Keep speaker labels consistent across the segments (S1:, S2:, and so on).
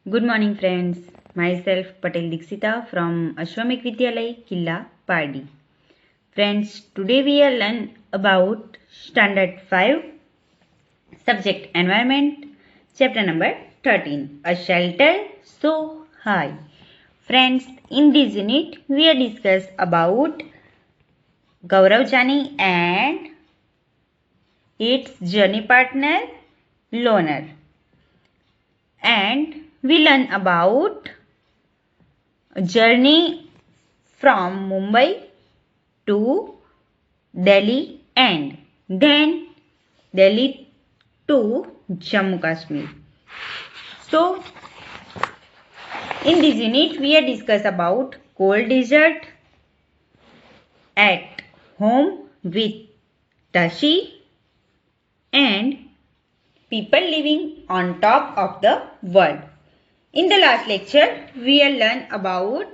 S1: Good morning, friends. Myself Patel Dixita from Ashwamik Vidyalay, Killa, Pardi. Friends, today we will learn about Standard 5, Subject Environment, Chapter number 13, A Shelter So High. Friends, in this unit, we will discuss about Gaurav Jani and its journey partner, Loner. And we learn about a journey from Mumbai to Delhi and then Delhi to Jammu Kashmir. So, in this unit, we are discuss about cold desert, at home with Tashi, and people living on top of the world. In the last lecture, we will learn about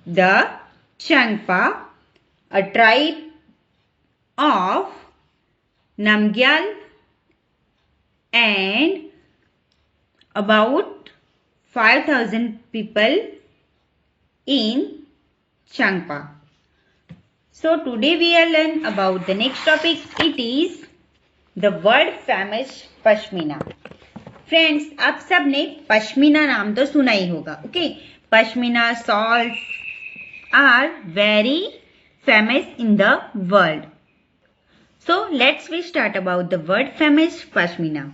S1: the Changpa, a tribe of Namgyal, and about 5,000 people in Changpa. So today we will learn about the next topic. It is the world famous pashmina. Friends, आप सब ने पश्मीना नाम तो सुना ही होगा. Okay, pashmina shawls are very famous in the world. So let's we start about the world famous pashmina.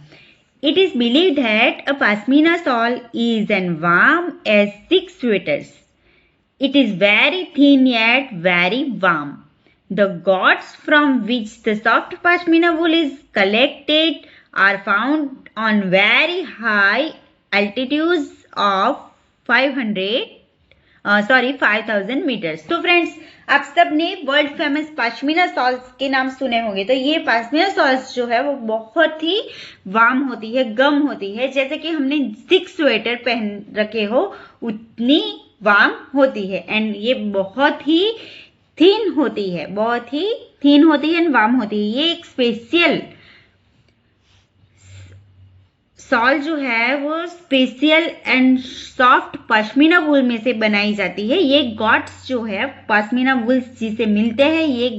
S1: It is believed that a pashmina shawl is as warm as 6 sweaters. It is very thin yet very warm. The goats from which the soft pashmina wool is collected are found on very high altitudes of 5,000 meters. तो friends, आप सब ने world famous pashmina shawls के नाम सुने होंगे. तो ये पश्मीना शॉल्स जो है वो बहुत ही वार्म होती है, गर्म होती है. जैसे कि हमने 6 स्वेटर पहन रखे हो उतनी वार्म होती है. एंड ये बहुत ही थिन होती है, बहुत ही थिन होती है एंड वार्म होती है. ये एक स्पेशल शॉल जो है वो स्पेशल एंड सॉफ्ट पश्मीना वूल में से बनाई जाती है. ये गॉट्स जो है पश्मीना वूल जिसे मिलते हैं, ये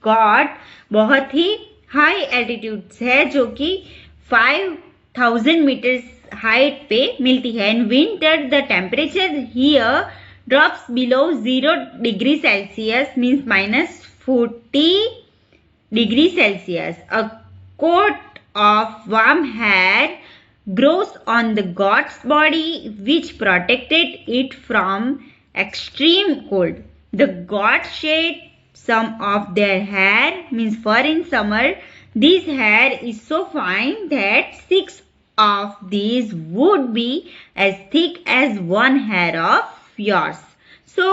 S1: गॉट बहुत ही हाई एल्टीट्यूड है जो कि 5,000 मीटर्स हाइट पे मिलती है. And winter the temperature here drops below 0 degree Celsius means -40 degree Celsius. A coat of warm hair grows on the god's body which protected it from extreme cold. The gods shed some of their hair, means fur in summer. This hair is so fine that 6 of these would be as thick as one hair of yours. So,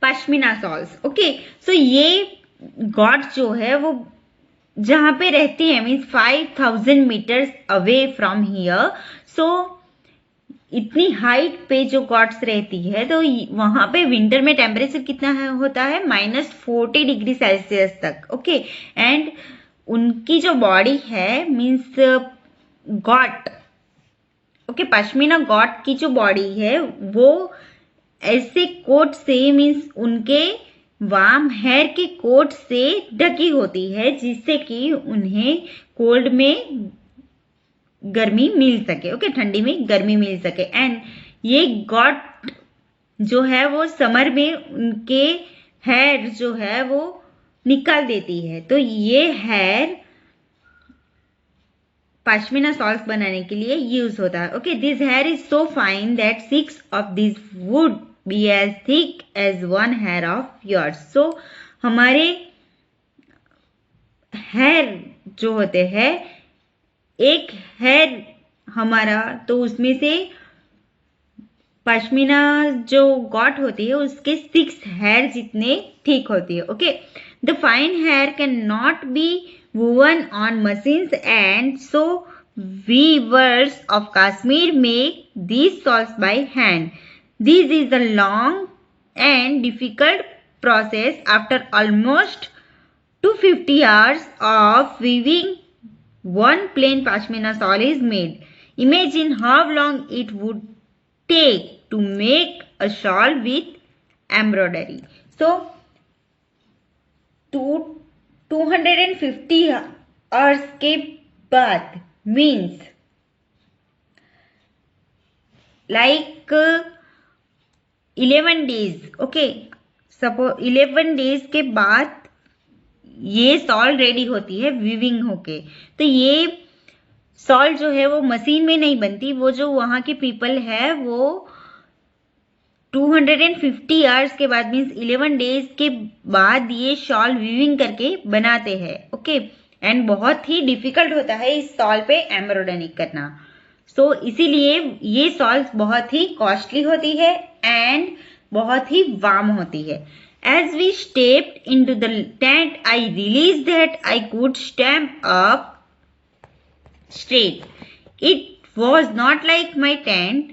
S1: pashmina shawls. Okay, so ये goats जो है वो जहां पे रहती है means 5,000 meters away from here. So इतनी height पे जो गॉड्स रहती है तो वहां पे विंटर में टेम्परेचर कितना होता है -40 डिग्री सेल्सियस तक. ओके, एंड उनकी जो बॉडी है means got, okay, pashmina got की जो बॉडी है वो ऐसे कोट से मीन्स उनके वार्म हेयर के कोट से ढकी होती है जिससे कि उन्हें कोल्ड में गर्मी मिल सके. ओके, ठंडी में गर्मी मिल सके. एंड ये गॉट जो है वो समर में उनके हेयर जो है वो निकाल देती है. तो ये हेयर पश्मीना शॉल्स बनाने के लिए यूज होता है. Okay, this here is so fine that 6 of this would be as thick as one hair of yours. So हमारे हेयर जो होते हैं, एक हेयर हमारा, तो उसमें से पश्मीना जो गॉट होती है उसके 6 हेयर जितने थिक होती है. Okay, the fine hair can not be woven on machines and so weavers of Kashmir make these shawls by hand. This is a long and difficult process. After almost 250 hours of weaving, one plain pashmina shawl is made. Imagine how long it would take to make a shawl with embroidery. So 250 hours के बाद means like 11 days. Okay, suppose 11 days के बाद ये sol ready होती है weaving होके. तो ये सॉल जो है वो मशीन में नहीं बनती, वो जो वहाँ के पीपल है वो 250 आवर्स के बाद मीन्स 11 डेज के बाद ये शॉल वीविंग करके बनाते हैं. ओके, एंड बहुत ही डिफिकल्ट होता है इस सॉल पे एम्ब्रॉयडरी करना. सो इसीलिए ये सॉल्स बहुत ही कॉस्टली होती है एंड बहुत ही वार्म होती है. As we stepped into the tent, I realized that I could stand up straight. It was not like my tent.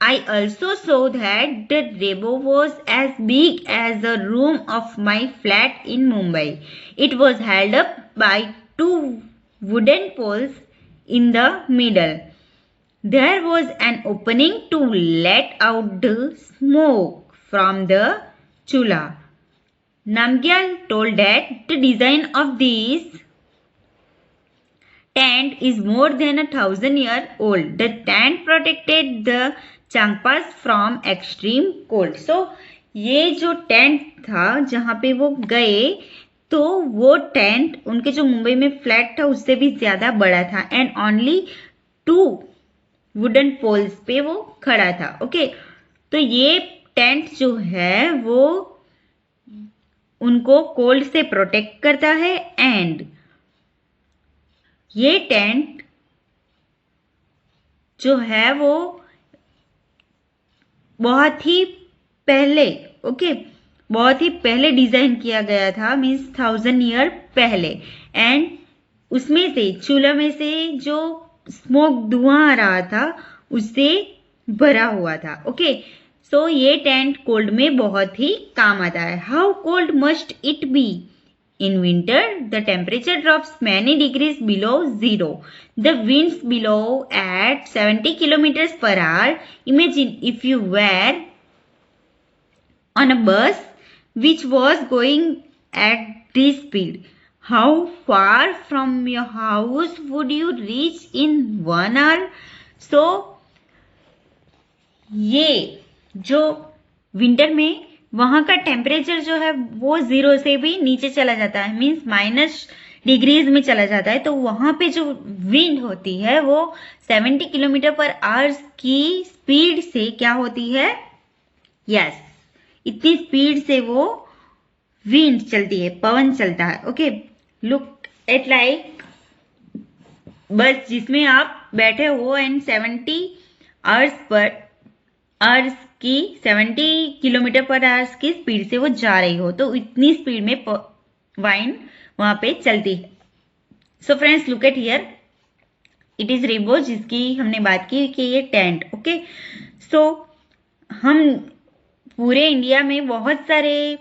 S1: I also saw that the rainbow was as big as the room of my flat in Mumbai. It was held up by 2 wooden poles in the middle. There was an opening to let out the smoke from the chula. Namgyal told that the design of this tent is more than 1,000 years old. The tent protected the Changpas from extreme cold. So ये जो tent था जहाँ पे वो गए तो वो tent उनके जो मुंबई में फ्लैट था उससे भी ज्यादा बड़ा था एंड ओनली 2 वुडन पोल्स पे वो खड़ा था. ओके, तो ये टेंट जो है वो उनको कोल्ड से प्रोटेक्ट करता है एंड ये टेंट जो है वो बहुत ही पहले बहुत ही पहले डिजाइन किया गया था मीन्स 1000 ईयर पहले. एंड उसमें से चूल्हा में से जो स्मोक धुआं आ रहा था उससे भरा हुआ था. ओके, सो ये टेंट कोल्ड में बहुत ही काम आता है. How cold must it be in winter? The temperature drops many degrees below zero. The winds blow at 70 kilometres per hour. Imagine if you were on a bus which was going at this speed. How far from your house would you reach in 1 hour? So ये जो winter में वहां का temperature जो है वो 0 से भी नीचे चला जाता है मीन्स माइनस डिग्रीज में चला जाता है. तो वहां पे जो विंड होती है वो 70 किलोमीटर पर आवर की स्पीड से क्या होती है? यस, इतनी स्पीड से वो विंड चलती है, पवन चलता है. ओके, लुक एट लाइक बस जिसमें आप बैठे हो एंड 70 किलोमीटर पर आवर्स की स्पीड से वो जा रही हो. तो इतनी स्पीड में वाइन वहां पे चलती है. So friends, look at here, it is rainbow जिसकी हमने बात की कि ये टेंट. ओके, सो हम पूरे इंडिया में बहुत सारे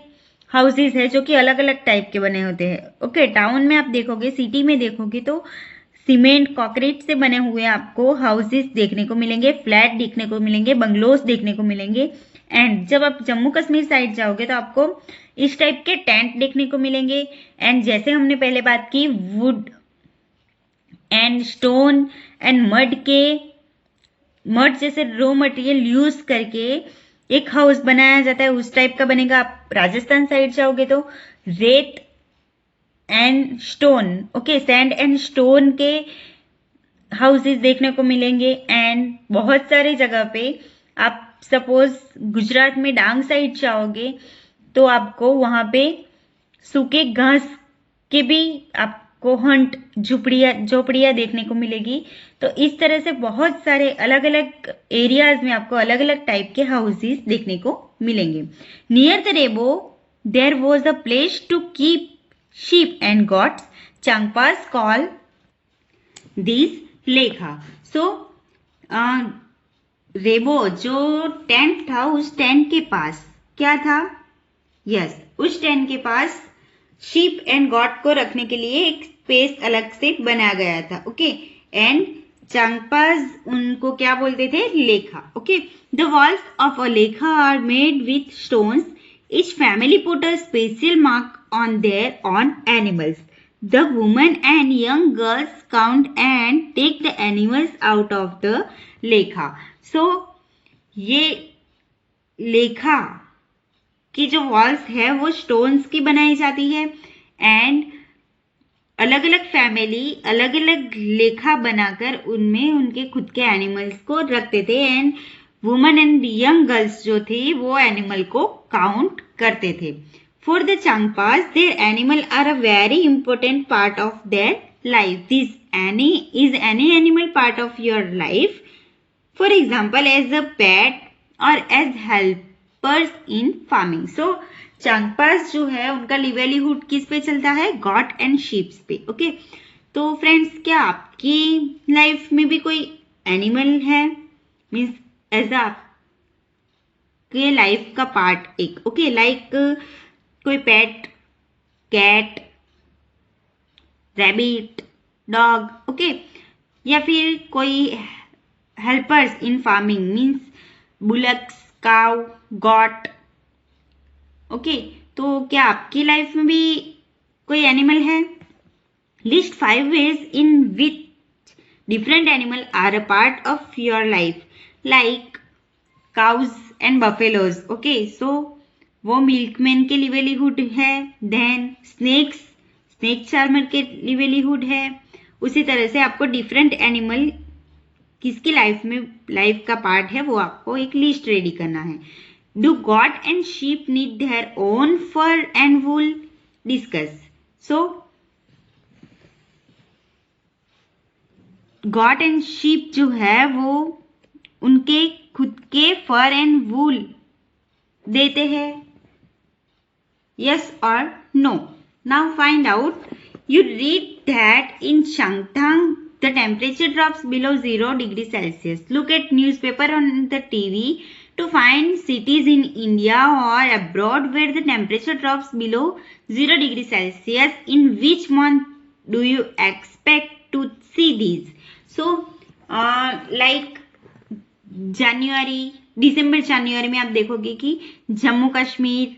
S1: हाउसेस है जो कि अलग अलग टाइप के बने होते हैं. ओके, टाउन में आप देखोगे, सिटी में देखोगे तो सीमेंट कंक्रीट से बने हुए आपको हाउसेस देखने को मिलेंगे, फ्लैट देखने को मिलेंगे, बंगलोज देखने को मिलेंगे. एंड जब आप जम्मू कश्मीर साइड जाओगे तो आपको इस टाइप के टेंट देखने को मिलेंगे. एंड जैसे हमने पहले बात की would and stone and mud जैसे रॉ मटेरियल यूज करके एक हाउस बनाया जाता है, उस टाइप का बनेगा. आप राजस्थान साइड जाओगे तो रेत and stone, okay, sand and stone के हाउसेस देखने को मिलेंगे. एंड बहुत सारे जगह पे आप सपोज गुजरात में डांग साइड जाओगे तो आपको वहां पे सूखे घास के भी आपको हंट झोपड़ियां देखने को मिलेगी. तो इस तरह से बहुत सारे अलग अलग एरियाज में आपको अलग अलग टाइप के हाउसेस देखने को मिलेंगे. Near the rebo there was a place to keep sheep and goats. Changpas call this lekha. So रेबो जो टेंट था उस टेंट के पास क्या था? यस, उस टेंट के पास शीप एंड गॉट को रखने के लिए एक स्पेस अलग से बनाया गया था. ओके, एंड चांगपाज उनको क्या बोलते थे? Lekha. Okay. The walls of a lekha are made with stones. Each family put a special mark on their own animals. The women and young girls count and take the animals out of the lekha. So ये लेखा की जो walls है वो stones की बनाई जाती है एंड अलग अलग फैमिली अलग अलग लेखा बनाकर उनमें उनके खुद के एनिमल्स को रखते थे and women and young girls जो थी वो एनिमल को काउंट करते थे. For the Changpas their animal are a very important part of their life. Is any animal part of your life? For example as a pet और as helpers in farming. So Changpas जो है उनका livelihood किस पे चलता है? गॉट एंड शीप्स पे. Okay. तो फ्रेंड्स, क्या आपकी लाइफ में भी कोई एनिमल है? मीन्स एज आपके लाइफ का पार्ट एक. ओके. लाइक कोई पेट, कैट, रैबिट, डॉग. ओके. या फिर कोई helpers in farming means bullocks, cow, got. Okay. तो क्या आपकी लाइफ में भी कोई एनिमल है? List 5 ways in which different animal are a part of your life, like cows and buffaloes. Okay. So वो मिल्कमैन के लिवलीहुड है. देन स्नेक चार्मर के लिवलीहुड है. उसी तरह से आपको डिफरेंट एनिमल किसकी लाइफ का पार्ट है वो आपको एक लिस्ट रेडी करना है. Do goat and sheep need their own fur and wool? Discuss. So, goat and sheep जो है वो उनके खुद के fur and wool देते हैं. Yes or no? Now find out. You read that in Changtang the temperature drops below 0 degrees Celsius. Look at newspaper on the TV to find cities in India or abroad where the temperature drops below 0 degrees Celsius. In which month do you expect to see these? So, like दिसंबर जनवरी में आप देखोगे कि Jammu Kashmir,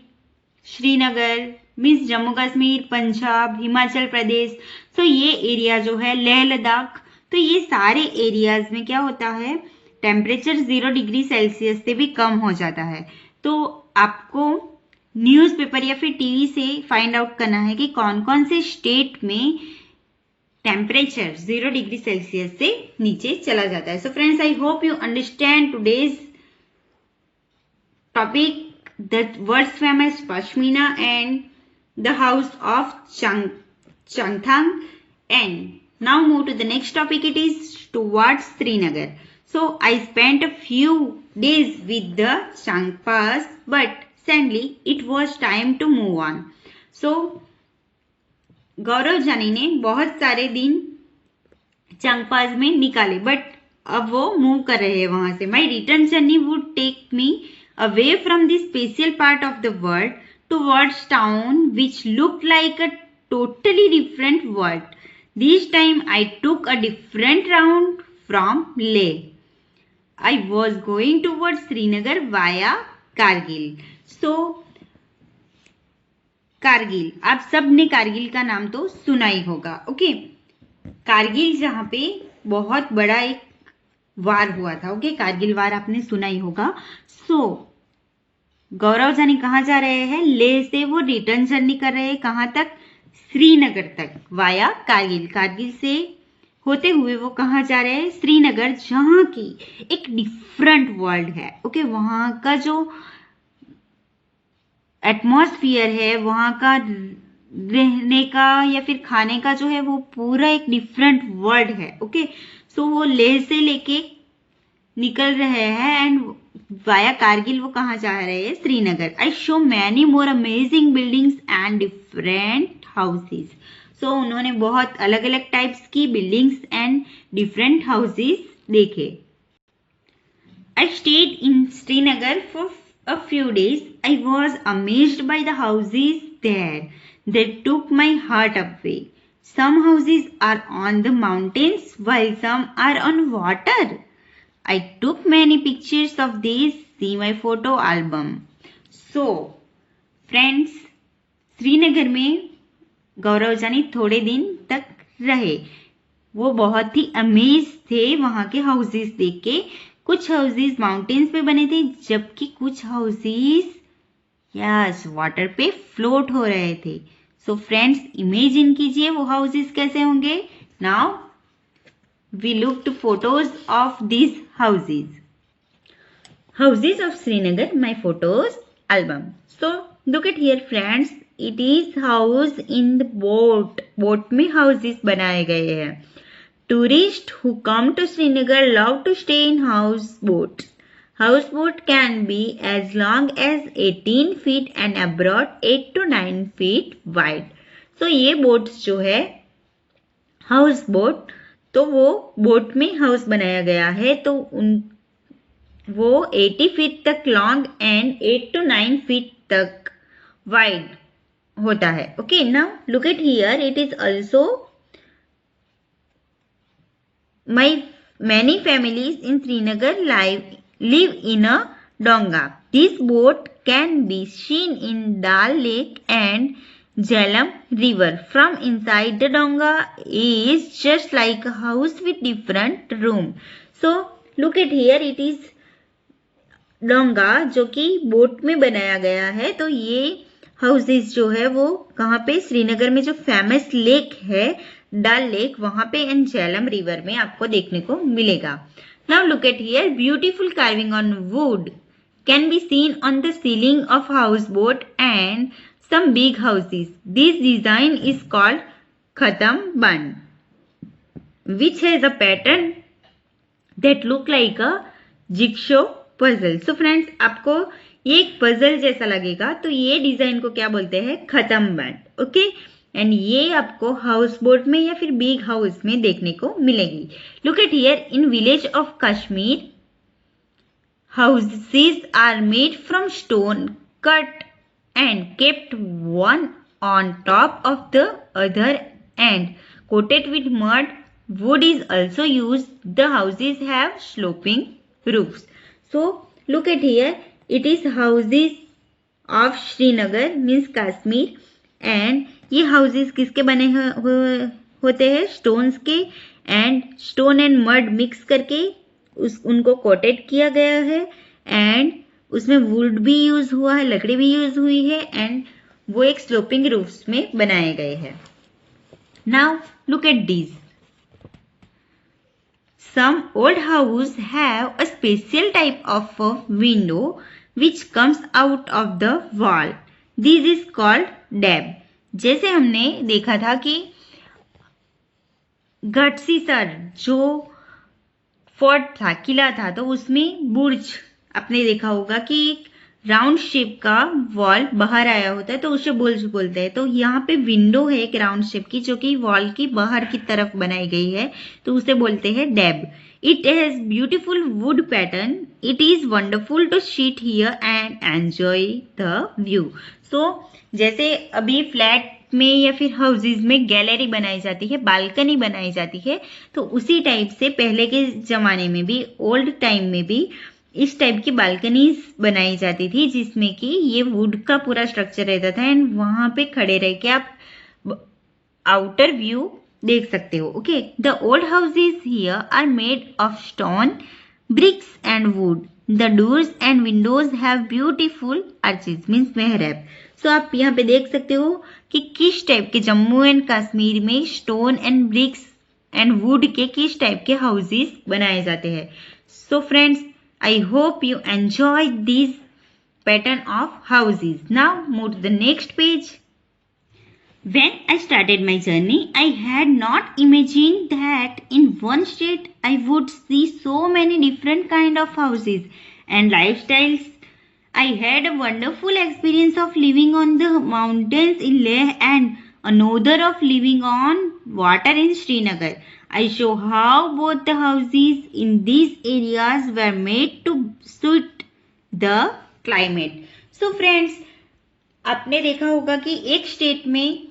S1: Srinagar means Jammu Kashmir, Punjab, Himachal Pradesh. तो ये area जो है लेह लद्दाख, तो ये सारे एरियाज में क्या होता है? टेम्परेचर 0 डिग्री सेल्सियस से भी कम हो जाता है. तो आपको न्यूज़पेपर या फिर टीवी से फाइंड आउट करना है कि कौन कौन से स्टेट में टेम्परेचर 0 डिग्री सेल्सियस से नीचे चला जाता है. So friends, I hope you understand today's topic, the world's famous pashmina and the house of Changthang. And now move to the next topic. It is towards Srinagar. So I spent a few days with the Changpas, but suddenly it was time to move on. So गौरव जानी ने बहुत सारे दिन चांगपास में निकाले, but अब वो move कर रहे हैं वहां से. My return journey would take me away from the special part of the world towards town which looked like a totally different world. This time I took a different route from Leh. I was going towards Srinagar via Kargil. So, Kargil, आप सब ने कारगिल का नाम तो सुना ही होगा. Okay. Kargil जहाँ पे बहुत बड़ा एक वार हुआ था. ओके. कारगिल वार आपने सुना ही होगा. सो गौरव जानी कहाँ जा रहे हैं? लेह से वो रिटर्न जर्नी कर रहे हैं. कहाँ तक? श्रीनगर तक वाया कारगिल. कारगिल से होते हुए वो कहाँ जा रहे हैं? श्रीनगर, जहाँ की एक डिफरेंट वर्ल्ड है. ओके. वहाँ का जो एटमॉस्फियर है, वहाँ का रहने का या फिर खाने का जो है वो पूरा एक डिफरेंट वर्ल्ड है. ओके. सो वो लेह से लेके निकल रहे हैं एंड वाया कारगिल वो कहाँ जा रहे हैं? Srinagar. I show many more amazing buildings and different houses. So उन्होंने बहुत अलग अलग टाइप्स की बिल्डिंग्स एंड डिफरेंट हाउसेस देखे. I stayed in Srinagar for a few days. I was amazed by the houses there. They took my heart away. Some houses are on the mountains while some are on water. I took many pictures of these. See my photo album. So, friends, Srinagar में गौरव जानी थोड़े दिन तक रहे। वो बहुत ही amaze थे वहां के हाउसेस देख के। कुछ हाउसेस माउंटेन्स पे बने थे जबकि कुछ हाउसेस यस वाटर पे फ्लोट हो रहे थे। सो फ्रेंड्स, इमेजिन कीजिए वो हाउसेस कैसे होंगे। Now we look to photos of this houses. Houses of Srinagar, my photos album. So look at here friends, it is house in the boat. Boat में houses बनाए गए हैं। Tourist who come to Srinagar love to stay in houseboats. Houseboat can be as long as 18 feet and abroad 8 to 9 feet wide. So ये boats जो है house boat, तो वो boat में हाउस बनाया गया है, तो वो 80 फीट तक लॉन्ग एंड 8 to 9 फीट तक वाइड होता है। Okay, now look at here, it is also many families in Srinagar live in a donga. This boat can be seen in Dal Lake and Jhelum River. From inside the donga is just like a house with different room. So look at here, it is डोंगा जो कि boat में बनाया गया है। तो ये houses जो है वो कहाँ पे, श्रीनगर में जो फेमस लेक है डल लेक, वहां पे एंड झेलम रिवर में आपको देखने को मिलेगा। Now look at here, beautiful carving on wood can be seen on the ceiling of house boat and some big houses. This design is called khatam band, which has a pattern that look like a jigsaw puzzle. So friends, आपको ये एक puzzle जैसा लगेगा, तो ये design को क्या बोलते हैं, खतम बन। ओके, एंड ये आपको हाउस बोट में या फिर बिग हाउस में देखने को मिलेगी। Look at here, in village of Kashmir houses are made from stone cut and kept one on top of the other and coated with mud. Wood is also used. The houses have sloping roofs. So look at here, it is houses of Srinagar means Kashmir, and ये houses किसके बने होते हैं, stones के, and stone and mud mix करके उनको coated किया गया है, एंड उसमें वुड भी यूज हुआ है, लकड़ी भी यूज हुई है, एंड वो एक स्लोपिंग रूफ्स में बनाए गए हैं। Now look at this, some old houses have a special type of a window which comes out of the wall. This is called dab. जैसे हमने देखा था कि गढ़सीसर जो फोर्ट था, किला था, तो उसमें बुर्ज आपने देखा होगा कि राउंड शेप का वॉल बाहर आया होता है, तो उसे बुर्ज बोलते हैं। तो यहाँ पे विंडो है एक राउंड शेप की जो कि वॉल की बाहर की तरफ बनाई गई है, तो उसे बोलते हैं dab. It has beautiful wood pattern, it is wonderful to sit here and enjoy the view. So जैसे अभी फ्लैट में या फिर हाउसेज में गैलरी बनाई जाती है, बालकनी बनाई जाती है, तो उसी टाइप से पहले के जमाने में भी, ओल्ड टाइम में भी इस टाइप की बालकनीज बनाई जाती थी, जिसमें कि ये वुड का पूरा स्ट्रक्चर रहता था, एंड वहां पे खड़े रह के आप आउटर व्यू देख सकते हो। Okay, the old houses here are made of stone, bricks and wood. The doors and windows have beautiful arches means मेहराब. सो आप यहाँ पे देख सकते हो कि किस टाइप के जम्मू एंड कश्मीर में stone and bricks and wood के किस टाइप के हाउसेज बनाए जाते हैं. So friends, I hope you enjoyed this pattern of houses. Now move to the next page. When I started my journey, I had not imagined that in one state I would see so many different kind of houses and lifestyles. I had a wonderful experience of living on the mountains in Leh and another of living on water in Srinagar. I show how both the houses in these areas were made to suit the climate. So friends, आपने देखा होगा कि एक state में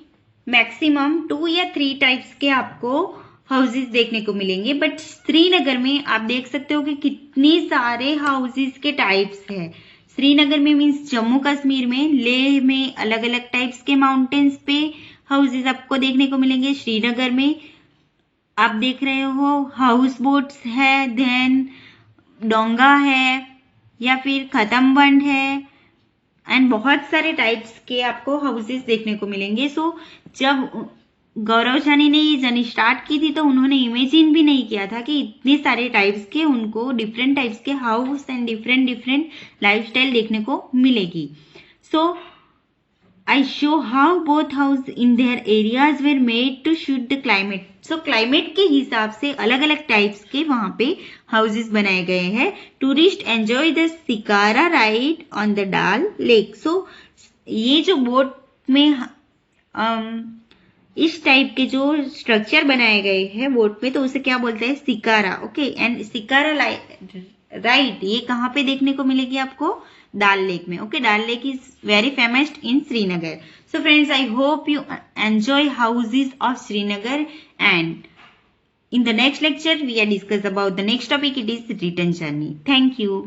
S1: maximum 2 या 3 types के आपको houses देखने को मिलेंगे, बट श्रीनगर में आप देख सकते हो कि कितने सारे हाउसेस के टाइप्स है। श्रीनगर में मीन्स जम्मू कश्मीर में, लेह में अलग अलग टाइप्स के माउंटेन्स पे हाउसेस आपको देखने को मिलेंगे। श्रीनगर में आप देख रहे हो हाउस बोट्स है, देन डोंगा है, या फिर खतमबंड है, एंड बहुत सारे टाइप्स के आपको हाउसेस देखने को मिलेंगे। सो जब गौरव जानी ने ये जर्नी स्टार्ट की थी तो उन्होंने इमेजिन भी नहीं किया था कि इतने सारे टाइप्स के उनको डिफरेंट टाइप्स के हाउस एंड डिफरेंट लाइफस्टाइल देखने को मिलेगी। सो I show how both houses in their areas were made to suit the climate. So climate के हिसाब से अलग अलग टाइप्स के वहाँ पे हाउसेस बनाए गए हैं। Tourist enjoy the shikara ride on the डाल लेक। सो ये जो बोट में इस टाइप के जो स्ट्रक्चर बनाए गए हैं बोट में, तो उसे क्या बोलते हैं, shikara. Okay, and shikara ride ये कहाँ पे देखने को मिलेगी आपको, डाल लेक में। ओके, डाल lake is very famous in Srinagar. So friends, I hope you enjoy houses of Srinagar, and in the next lecture we are discuss about the next topic, it is return journey. Thank you.